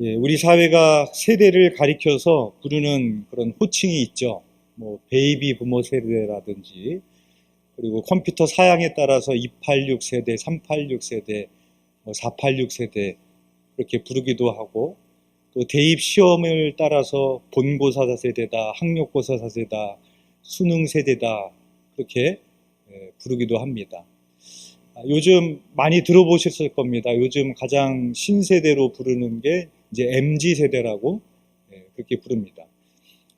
예, 우리 사회가 세대를 가리켜서 부르는 그런 호칭이 있죠. 뭐 베이비 부모 세대라든지, 그리고 컴퓨터 사양에 따라서 286 세대, 386 세대, 486 세대 그렇게 부르기도 하고, 또 대입 시험을 따라서 본고사 세대다, 학력고사 세대다, 수능 세대다 그렇게 부르기도 합니다. 요즘 많이 들어보셨을 겁니다. 요즘 가장 신세대로 부르는 게 이제 MZ 세대라고 그렇게 부릅니다.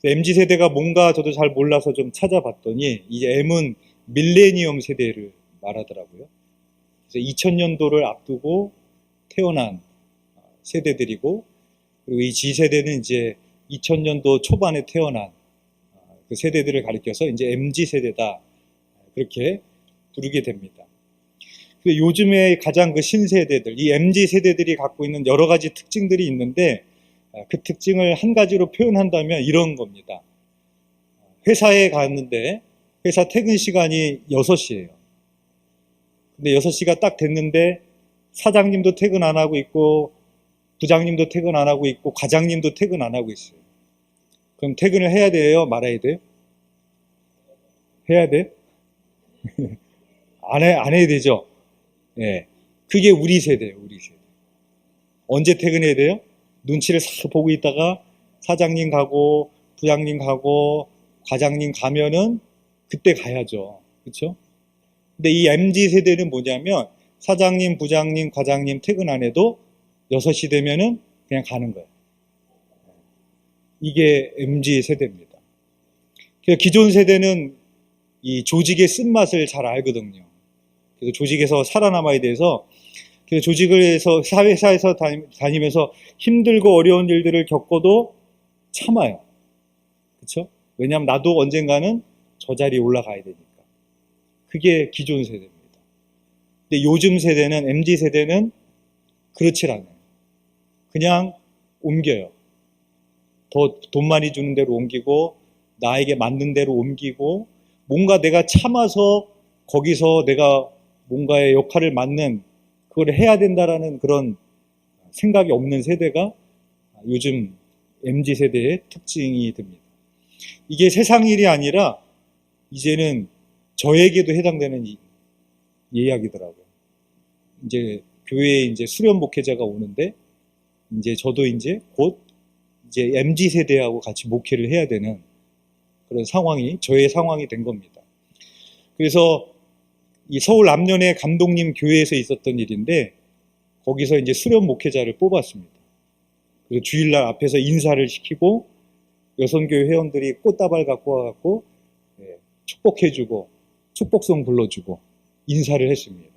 MZ 세대가 뭔가 저도 잘 몰라서 좀 찾아봤더니, 이 M은 밀레니엄 세대를 말하더라고요. 그래서 2000년도를 앞두고 태어난 세대들이고, 그리고 이 G 세대는 이제 2000년도 초반에 태어난 그 세대들을 가리켜서 이제 MZ 세대다 그렇게 부르게 됩니다. 요즘에 가장 그 신세대들, 이 MZ 세대들이 갖고 있는 여러 가지 특징들이 있는데, 그 특징을 한 가지로 표현한다면 이런 겁니다. 회사에 갔는데 회사 퇴근 시간이 6시예요. 근데 6시가 딱 됐는데 사장님도 퇴근 안 하고 있고, 부장님도 퇴근 안 하고 있고, 과장님도 퇴근 안 하고 있어요. 그럼 퇴근을 해야 돼요? 말아야 돼요? 해야 돼? 안 해야 되죠? 예. 그게 우리 세대예요, 우리 세대. 언제 퇴근해야 돼요? 눈치를 싹 보고 있다가 사장님 가고, 부장님 가고, 과장님 가면은 그때 가야죠. 그렇죠? 근데 이 MZ 세대는 뭐냐면, 사장님, 부장님, 과장님 퇴근 안 해도 6시 되면은 그냥 가는 거예요. 이게 MZ 세대입니다. 그래서 기존 세대는 이 조직의 쓴맛을 잘 알거든요. 그래서 조직에서 살아남아야 돼서, 그래서 조직에서 사회사에서 다니면서 힘들고 어려운 일들을 겪어도 참아요. 그렇죠? 왜냐하면 나도 언젠가는 저 자리에 올라가야 되니까. 그게 기존 세대입니다. 근데 요즘 세대는, MZ 세대는 그렇지 않아요. 그냥 옮겨요. 더 돈 많이 주는 대로 옮기고, 나에게 맞는 대로 옮기고, 뭔가 내가 참아서 거기서 내가 뭔가의 역할을 맡는, 그걸 해야 된다라는 그런 생각이 없는 세대가 요즘 MZ 세대의 특징이 됩니다. 이게 세상 일이 아니라 이제는 저에게도 해당되는 이야기더라고요. 이제 교회에 이제 수련 목회자가 오는데, 이제 저도 이제 곧 이제 MZ 세대하고 같이 목회를 해야 되는 그런 상황이, 저의 상황이 된 겁니다. 그래서 이 서울 남년의 감독님 교회에서 있었던 일인데, 거기서 이제 수련 목회자를 뽑았습니다. 그래서 주일날 앞에서 인사를 시키고, 여선교회 회원들이 꽃다발 갖고 와갖고 축복해주고, 축복송 불러주고, 인사를 했습니다.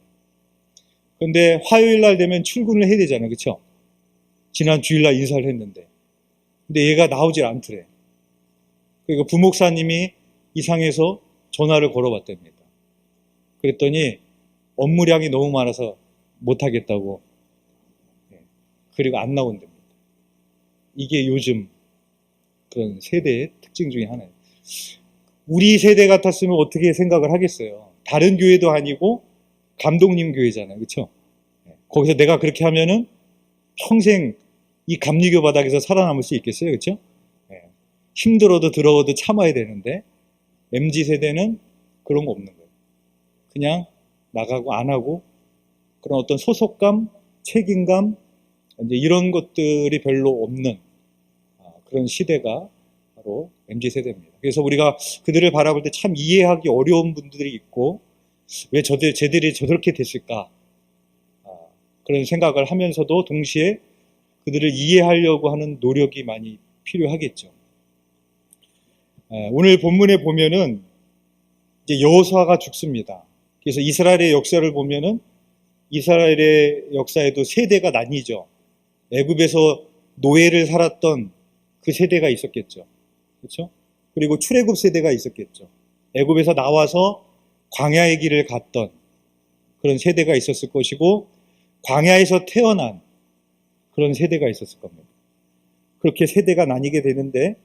그런데 화요일날 되면 출근을 해야 되잖아요. 그렇죠? 지난 주일날 인사를 했는데. 근데 얘가 나오질 않더래. 그리고 부목사님이 이상해서 전화를 걸어봤답니다. 그랬더니 업무량이 너무 많아서 못하겠다고. 그리고 안 나온답니다. 이게 요즘 그런 세대의 특징 중에 하나예요. 우리 세대 같았으면 어떻게 생각을 하겠어요? 다른 교회도 아니고 감독님 교회잖아요. 그렇죠? 거기서 내가 그렇게 하면은 평생 이 감리교 바닥에서 살아남을 수 있겠어요? 그렇죠? 힘들어도 들어도 참아야 되는데, MZ 세대는 그런 거 없는 거예요. 그냥 나가고 안 하고, 그런 어떤 소속감, 책임감, 이제 이런 것들이 별로 없는 그런 시대가 바로 MZ 세대입니다. 그래서 우리가 그들을 바라볼 때 참 이해하기 어려운 분들이 있고, 왜 쟤들이 저렇게 됐을까? 그런 생각을 하면서도 동시에 그들을 이해하려고 하는 노력이 많이 필요하겠죠. 오늘 본문에 보면은 이제 여호수아가 죽습니다. 그래서 이스라엘의 역사를 보면은 이스라엘의 역사에도 세대가 나뉘죠. 애굽에서 노예를 살았던 그 세대가 있었겠죠. 그렇죠? 그리고 출애굽 세대가 있었겠죠. 애굽에서 나와서 광야의 길을 갔던 그런 세대가 있었을 것이고, 광야에서 태어난 그런 세대가 있었을 겁니다. 그렇게 세대가 나뉘게 되는데,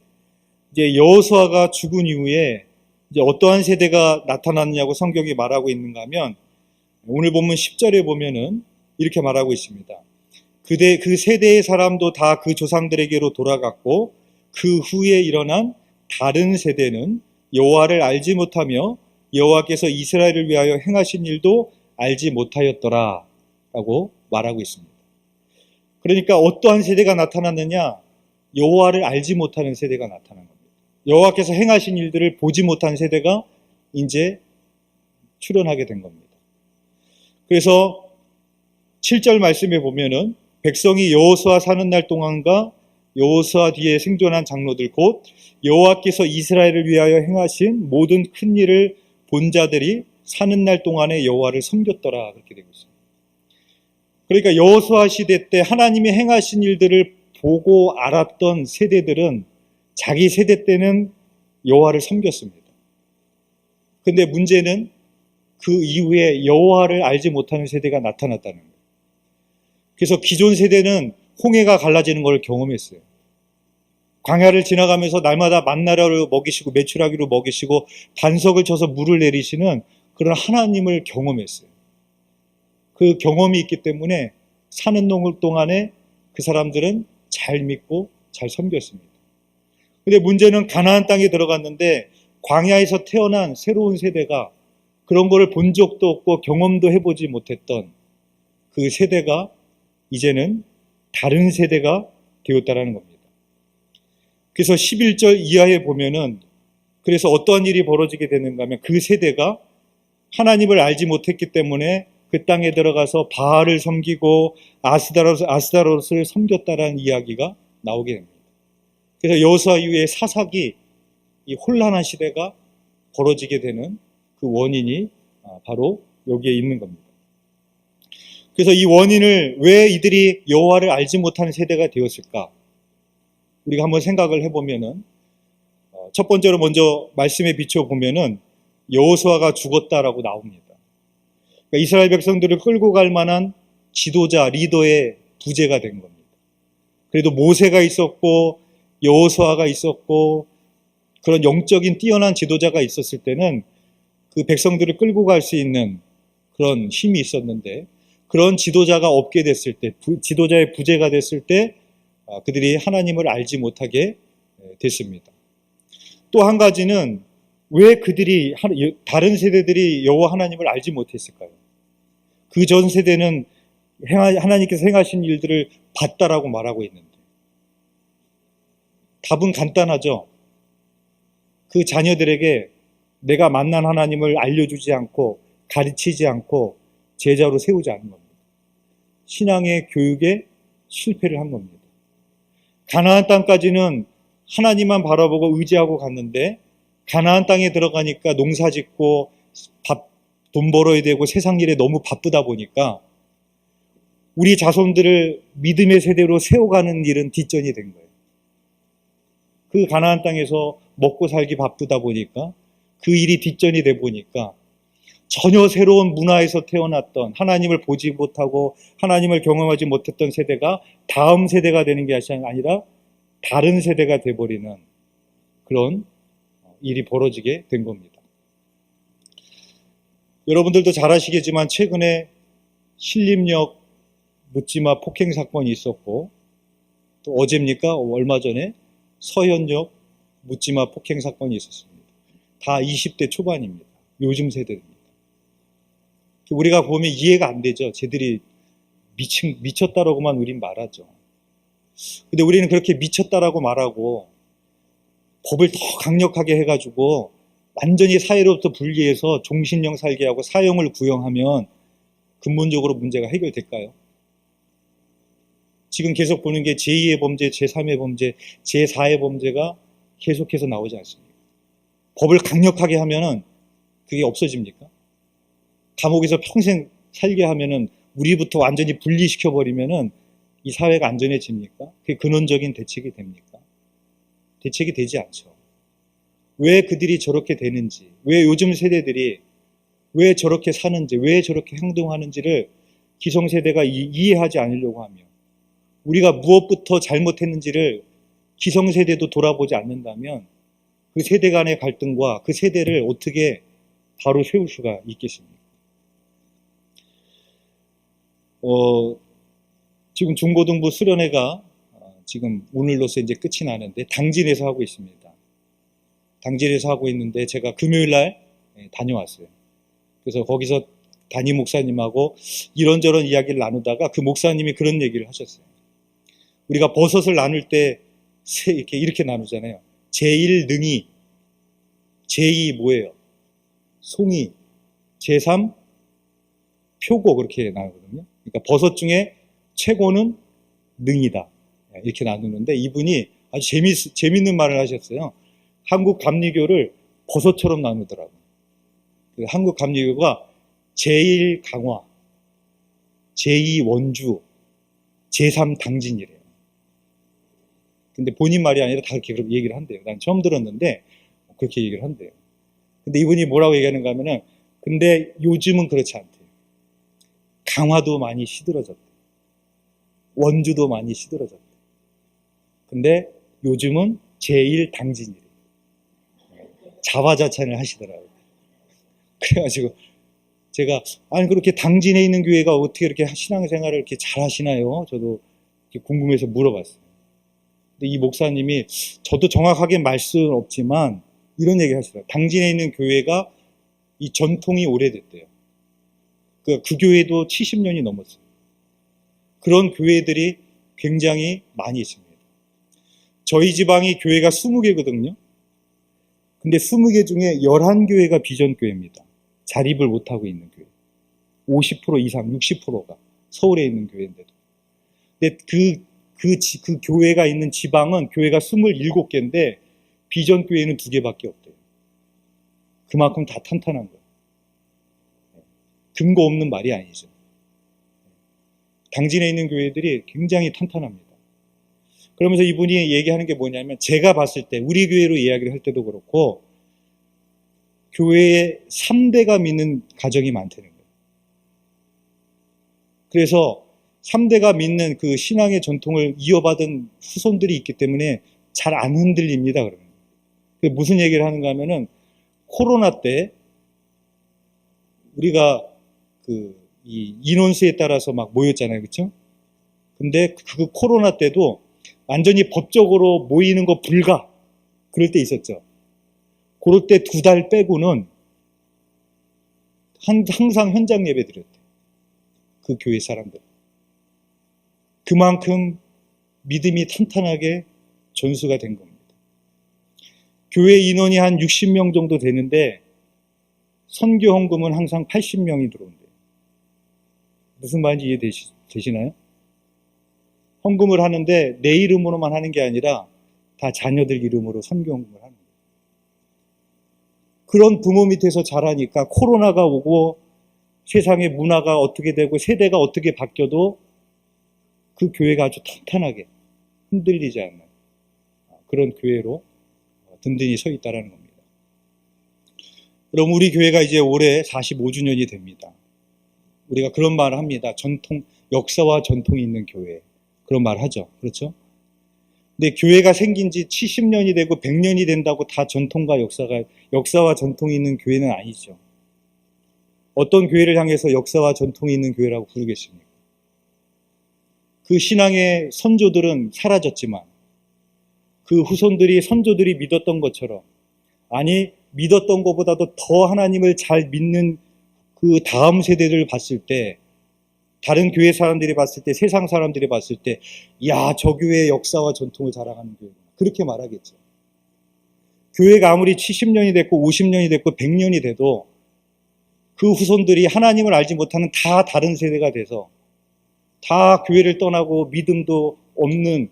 이제 여호수아가 죽은 이후에 이제 어떠한 세대가 나타났냐고 성경이 말하고 있는가 하면, 오늘 본문 10절에 보면은 이렇게 말하고 있습니다. 그 세대의 사람도 다 그 조상들에게로 돌아갔고 그 후에 일어난 다른 세대는 여호와를 알지 못하며 여호와께서 이스라엘을 위하여 행하신 일도 알지 못하였더라 라고 말하고 있습니다. 그러니까 어떠한 세대가 나타났느냐? 여호와를 알지 못하는 세대가 나타난 겁니다. 여호와께서 행하신 일들을 보지 못한 세대가 이제 출현하게 된 겁니다. 그래서 7절 말씀에 보면은 백성이 여호수아 사는 날 동안과 여호수아 뒤에 생존한 장로들 곧 여호와께서 이스라엘을 위하여 행하신 모든 큰 일을 본 자들이 사는 날 동안에 여호와를 섬겼더라 그렇게 되고 있습니다. 그러니까 여호수아 시대 때 하나님이 행하신 일들을 보고 알았던 세대들은 자기 세대 때는 여호와를 섬겼습니다. 근데 문제는 그 이후에 여호와를 알지 못하는 세대가 나타났다는 거예요. 그래서 기존 세대는 홍해가 갈라지는 걸 경험했어요. 광야를 지나가면서 날마다 만나라로 먹이시고 메추라기로 먹이시고 반석을 쳐서 물을 내리시는 그런 하나님을 경험했어요. 그 경험이 있기 때문에 사는 동안에 그 사람들은 잘 믿고 잘 섬겼습니다. 근데 문제는 가나안 땅에 들어갔는데 광야에서 태어난 새로운 세대가 그런 거를 본 적도 없고 경험도 해보지 못했던 그 세대가 이제는 다른 세대가 되었다라는 겁니다. 그래서 11절 이하에 보면은 그래서 어떠한 일이 벌어지게 되는가 하면 그 세대가 하나님을 알지 못했기 때문에 그 땅에 들어가서 바알을 섬기고 아스타롯을 섬겼다라는 이야기가 나오게 됩니다. 그래서 여호수아 이후에 사사기 이 혼란한 시대가 벌어지게 되는 그 원인이 바로 여기에 있는 겁니다. 그래서 이 원인을 왜 이들이 여호와를 알지 못하는 세대가 되었을까? 우리가 한번 생각을 해보면은 첫 번째로 먼저 말씀에 비춰보면은 여호수아가 죽었다라고 나옵니다. 그러니까 이스라엘 백성들을 끌고 갈 만한 지도자, 리더의 부재가 된 겁니다. 그래도 모세가 있었고 여호수아가 있었고 그런 영적인 뛰어난 지도자가 있었을 때는 그 백성들을 끌고 갈 수 있는 그런 힘이 있었는데 그런 지도자가 없게 됐을 때, 지도자의 부재가 됐을 때 그들이 하나님을 알지 못하게 됐습니다. 또 한 가지는 왜 그들이 다른 세대들이 여호와 하나님을 알지 못했을까요? 그 전 세대는 하나님께서 행하신 일들을 봤다라고 말하고 있는데 답은 간단하죠. 그 자녀들에게 내가 만난 하나님을 알려주지 않고 가르치지 않고 제자로 세우지 않은 겁니다. 신앙의 교육에 실패를 한 겁니다. 가나안 땅까지는 하나님만 바라보고 의지하고 갔는데 가나안 땅에 들어가니까 농사 짓고 돈 벌어야 되고 세상 일에 너무 바쁘다 보니까 우리 자손들을 믿음의 세대로 세워가는 일은 뒷전이 된 거예요. 그 가나안 땅에서 먹고 살기 바쁘다 보니까 그 일이 뒷전이 돼 보니까 전혀 새로운 문화에서 태어났던 하나님을 보지 못하고 하나님을 경험하지 못했던 세대가 다음 세대가 되는 게 아니라 다른 세대가 돼버리는 그런 일이 벌어지게 된 겁니다. 여러분들도 잘 아시겠지만 최근에 신림역 묻지마 폭행 사건이 있었고 또 어제입니까? 얼마 전에 서현역 묻지마 폭행 사건이 있었습니다. 다 20대 초반입니다. 요즘 세대입니다. 우리가 보면 이해가 안 되죠. 쟤들이 미쳤다라고만 우린 말하죠. 근데 우리는 그렇게 미쳤다라고 말하고 법을 더 강력하게 해가지고 완전히 사회로부터 분리해서 종신형 살게 하고 사형을 구형하면 근본적으로 문제가 해결될까요? 지금 계속 보는 게 제2의 범죄, 제3의 범죄, 제4의 범죄가 계속해서 나오지 않습니까? 법을 강력하게 하면은 그게 없어집니까? 감옥에서 평생 살게 하면은 우리부터 완전히 분리시켜버리면은 이 사회가 안전해집니까? 그게 근원적인 대책이 됩니까? 대책이 되지 않죠. 왜 그들이 저렇게 되는지, 왜 요즘 세대들이 왜 저렇게 사는지, 왜 저렇게 행동하는지를 기성세대가 이해하지 않으려고 하며 우리가 무엇부터 잘못했는지를 기성세대도 돌아보지 않는다면 그 세대 간의 갈등과 그 세대를 어떻게 바로 세울 수가 있겠습니까? 지금 중고등부 수련회가 지금 오늘로서 이제 끝이 나는데 당진에서 하고 있습니다. 당진에서 하고 있는데 제가 금요일 날 다녀왔어요. 그래서 거기서 담임 목사님하고 이런저런 이야기를 나누다가 그 목사님이 그런 얘기를 하셨어요. 우리가 버섯을 나눌 때 이렇게 나누잖아요. 제1 능이, 제2 뭐예요? 송이, 제3 표고, 그렇게 나누거든요. 그러니까 버섯 중에 최고는 능이다, 이렇게 나누는데 이분이 아주 재밌는 말을 하셨어요. 한국 감리교를 버섯처럼 나누더라고요. 한국 감리교가 제1 강화, 제2 원주, 제3 당진이래요. 근데 본인 말이 아니라 다 그렇게 얘기를 한대요. 난 처음 들었는데 그렇게 얘기를 한대요. 근데 이분이 뭐라고 얘기하는가 하면은, 근데 요즘은 그렇지 않대요. 강화도 많이 시들어졌대. 원주도 많이 시들어졌대. 근데 요즘은 제1 당진이래요. 자화자찬을 하시더라고요. 그래가지고 제가, 아니 그렇게 당진에 있는 교회가 어떻게 이렇게 신앙생활을 이렇게 잘 하시나요? 저도 이렇게 궁금해서 물어봤어요. 근데 이 목사님이, 저도 정확하게 말씀은 없지만 이런 얘기 하시더라고요. 당진에 있는 교회가 이 전통이 오래됐대요. 그 교회도 70년이 넘었어요. 그런 교회들이 굉장히 많이 있습니다. 저희 지방이 교회가 20개거든요. 근데 20개 중에 11교회가 비전교회입니다. 자립을 못하고 있는 교회. 50% 이상, 60%가 서울에 있는 교회인데도. 근데 그 교회가 있는 지방은 교회가 27개인데 비전교회는 2개밖에 없대요. 그만큼 다 탄탄한 거예요. 근거 없는 말이 아니죠. 당진에 있는 교회들이 굉장히 탄탄합니다. 그러면서 이분이 얘기하는 게 뭐냐면, 제가 봤을 때 우리 교회로 이야기를 할 때도 그렇고 교회에 3대가 믿는 가정이 많다는 거예요. 그래서 3대가 믿는 그 신앙의 전통을 이어받은 후손들이 있기 때문에 잘 안 흔들립니다. 그러면 무슨 얘기를 하는가 하면은, 코로나 때 우리가 이 인원수에 따라서 막 모였잖아요. 그렇죠? 근데 그 코로나 때도 완전히 법적으로 모이는 거 불가, 그럴 때 있었죠. 그럴 때 2달 빼고는 항상 현장 예배 드렸대요. 그 교회 사람들. 그만큼 믿음이 탄탄하게 전수가 된 겁니다. 교회 인원이 한 60명 정도 되는데 선교 헌금은 항상 80명이 들어온대요. 무슨 말인지 이해되시나요? 헌금을 하는데 내 이름으로만 하는 게 아니라 다 자녀들 이름으로 선교 헌금을 하는 거예요. 그런 부모 밑에서 자라니까 코로나가 오고 세상의 문화가 어떻게 되고 세대가 어떻게 바뀌어도 그 교회가 아주 탄탄하게 흔들리지 않는 그런 교회로 든든히 서 있다는 겁니다. 그럼 우리 교회가 이제 올해 45주년이 됩니다. 우리가 그런 말을 합니다. 역사와 전통이 있는 교회. 그런 말 하죠. 그렇죠? 근데 교회가 생긴 지 70년이 되고 100년이 된다고 다 역사와 전통이 있는 교회는 아니죠. 어떤 교회를 향해서 역사와 전통이 있는 교회라고 부르겠습니까? 그 신앙의 선조들은 사라졌지만 그 후손들이 선조들이 믿었던 것처럼, 아니 믿었던 것보다도 더 하나님을 잘 믿는 그 다음 세대들을 봤을 때, 다른 교회 사람들이 봤을 때, 세상 사람들이 봤을 때, 야, 저 교회의 역사와 전통을 자랑하는 교회구나, 그렇게 말하겠죠. 교회가 아무리 70년이 됐고 50년이 됐고 100년이 돼도 그 후손들이 하나님을 알지 못하는 다 다른 세대가 돼서 다 교회를 떠나고 믿음도 없는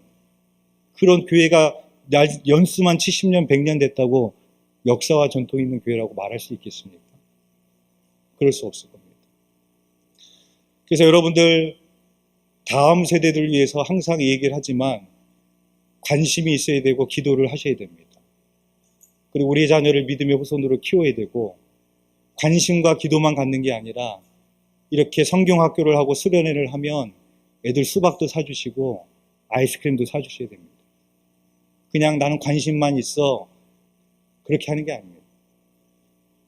그런 교회가 연수만 70년, 100년 됐다고 역사와 전통이 있는 교회라고 말할 수 있겠습니까? 그럴 수 없을 겁니다. 그래서 여러분들, 다음 세대들을 위해서 항상 얘기를 하지만 관심이 있어야 되고 기도를 하셔야 됩니다. 그리고 우리 자녀를 믿음의 후손으로 키워야 되고, 관심과 기도만 갖는 게 아니라 이렇게 성경학교를 하고 수련회를 하면 애들 수박도 사주시고 아이스크림도 사주셔야 됩니다. 그냥 나는 관심만 있어, 그렇게 하는 게 아닙니다.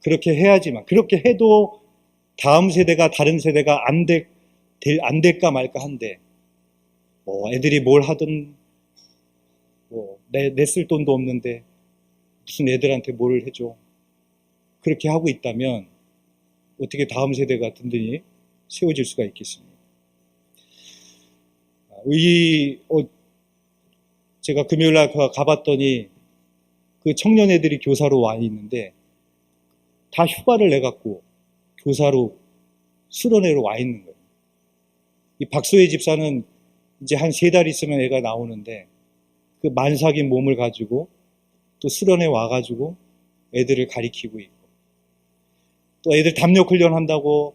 그렇게 해야지만, 그렇게 해도 다음 세대가, 다른 세대가 안 될까 말까 한데, 애들이 뭘 하든 내 쓸 돈도 없는데 무슨 애들한테 뭘 해줘. 그렇게 하고 있다면 어떻게 다음 세대가 든든히 세워질 수가 있겠습니까? 제가 금요일날 가봤더니 그 청년 애들이 교사로 와 있는데 다 휴가를 내갖고 교사로 수련회로 와 있는 거예요. 이 박소혜 집사는 이제 한 3달 있으면 애가 나오는데 그 만삭인 몸을 가지고 또 수련회 와가지고 애들을 가리키고 있고, 또 애들 담력 훈련 한다고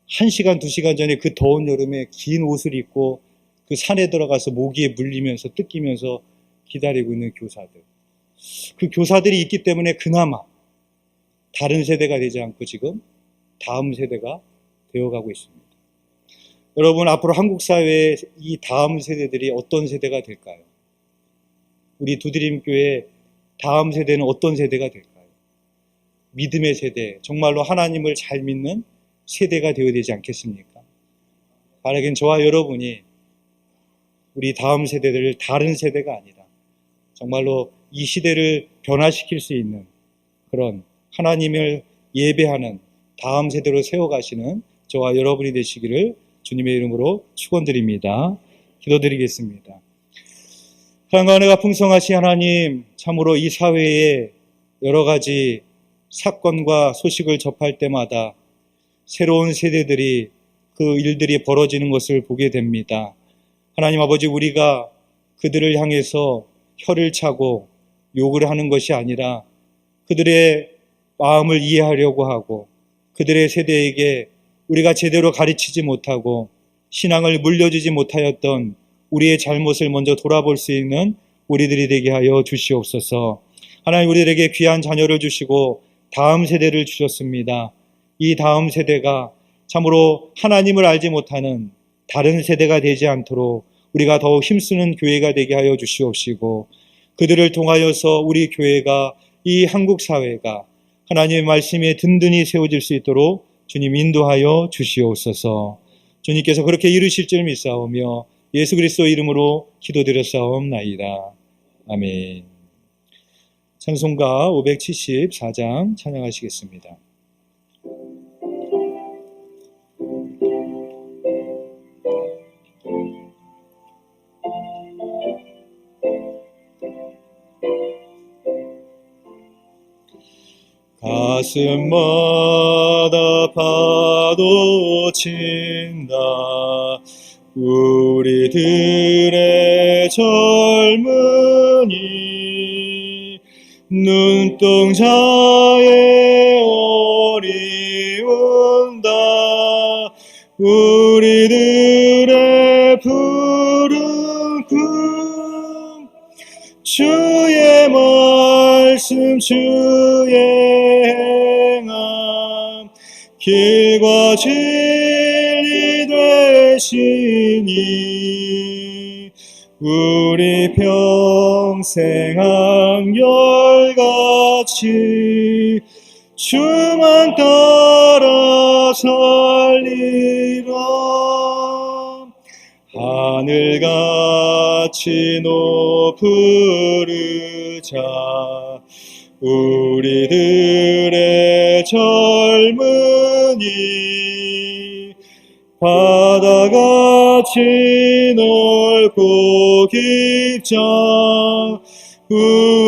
1시간, 2시간 전에 그 더운 여름에 긴 옷을 입고 그 산에 들어가서 모기에 물리면서 뜯기면서 기다리고 있는 교사들. 그 교사들이 있기 때문에 그나마 다른 세대가 되지 않고 지금 다음 세대가 되어가고 있습니다. 여러분, 앞으로 한국 사회의 이 다음 세대들이 어떤 세대가 될까요? 우리 두드림교회 다음 세대는 어떤 세대가 될까요? 믿음의 세대, 정말로 하나님을 잘 믿는 세대가 되어야 되지 않겠습니까? 바라긴 저와 여러분이 우리 다음 세대들을 다른 세대가 아니라 정말로 이 시대를 변화시킬 수 있는 그런 하나님을 예배하는 다음 세대로 세워가시는 저와 여러분이 되시기를 주님의 이름으로 축원드립니다. 기도드리겠습니다. 사랑과 은혜가 풍성하신 하나님, 참으로 이 사회에 여러 가지 사건과 소식을 접할 때마다 새로운 세대들이 그 일들이 벌어지는 것을 보게 됩니다. 하나님 아버지, 우리가 그들을 향해서 혀를 차고 욕을 하는 것이 아니라 그들의 마음을 이해하려고 하고 그들의 세대에게 우리가 제대로 가르치지 못하고 신앙을 물려주지 못하였던 우리의 잘못을 먼저 돌아볼 수 있는 우리들이 되게 하여 주시옵소서. 하나님, 우리들에게 귀한 자녀를 주시고 다음 세대를 주셨습니다. 이 다음 세대가 참으로 하나님을 알지 못하는 다른 세대가 되지 않도록 우리가 더욱 힘쓰는 교회가 되게 하여 주시옵시고, 그들을 통하여서 우리 교회가, 이 한국 사회가 하나님의 말씀에 든든히 세워질 수 있도록 주님 인도하여 주시옵소서. 주님께서 그렇게 이루실 줄 믿사오며 예수 그리스도 이름으로 기도드렸사옵나이다. 아멘. 찬송가 574장 찬양하시겠습니다. 가슴마다 파도 친다. 우리들의 젊은이 눈동자에 어리운다. 우리들의 푸른 꿈 주의 말씀 주의 행함 길과 진리 되시니 우리 평생 한결같이 주만 따라 살리라. 하늘같이 높으르자. 우리들의 젊은이 바다같이 넓고 깊자.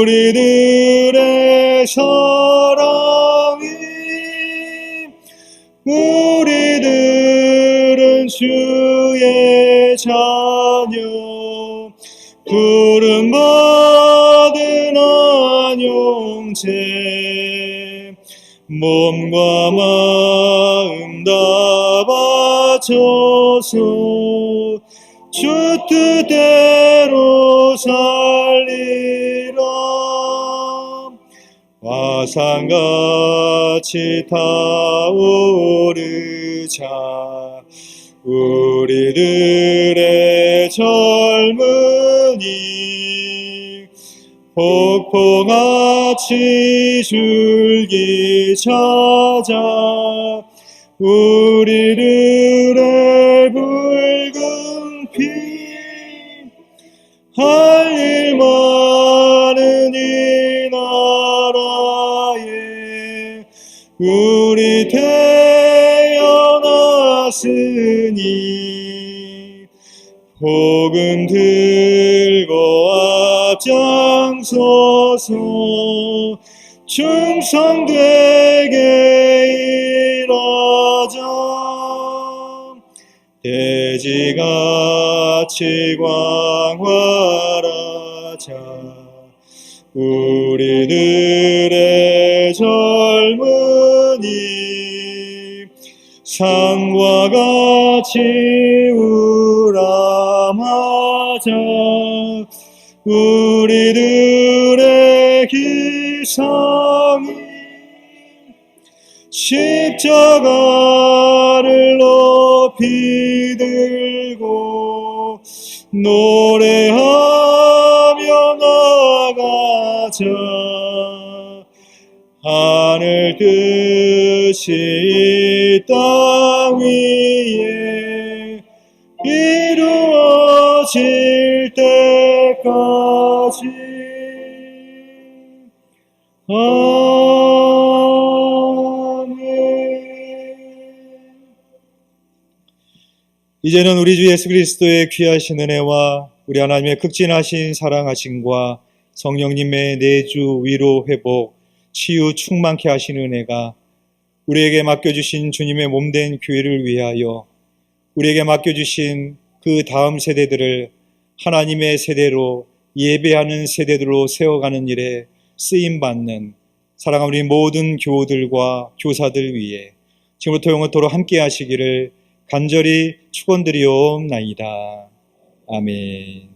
우리들의 사랑이 우리들은 주의 자녀 부름받은 안영제 몸과 마음 다 바쳐서 주 뜻대로 살리라. 화산같이 타오르자. 우리들의 젊은이 폭포같이 줄기 찾아. 우리들의 붉은 피 할 일 많은 이 나라에 우리 태어났으니 복음 들고 앞장서서 충성되게 일하자. 돼지같이 광활하자. 우리들의 젊은이 산과 같이 우람하자. 우리들의 기상이 십자가를 높이 들고 노래하며 나가자. 하늘 뜻이 이 땅 위에 이루어질 때까지. 이제는 우리 주 예수 그리스도의 귀하신 은혜와 우리 하나님의 극진하신 사랑하심과 성령님의 내주 위로 회복 치유 충만케 하시는 은혜가 우리에게 맡겨주신 주님의 몸된 교회를 위하여 우리에게 맡겨주신 그 다음 세대들을 하나님의 세대로 예배하는 세대들로 세워가는 일에 쓰임받는 사랑하는 우리 모든 교우들과 교사들 위해 지금부터 영원토록 함께 하시기를 간절히 축원드리옵나이다. 아멘.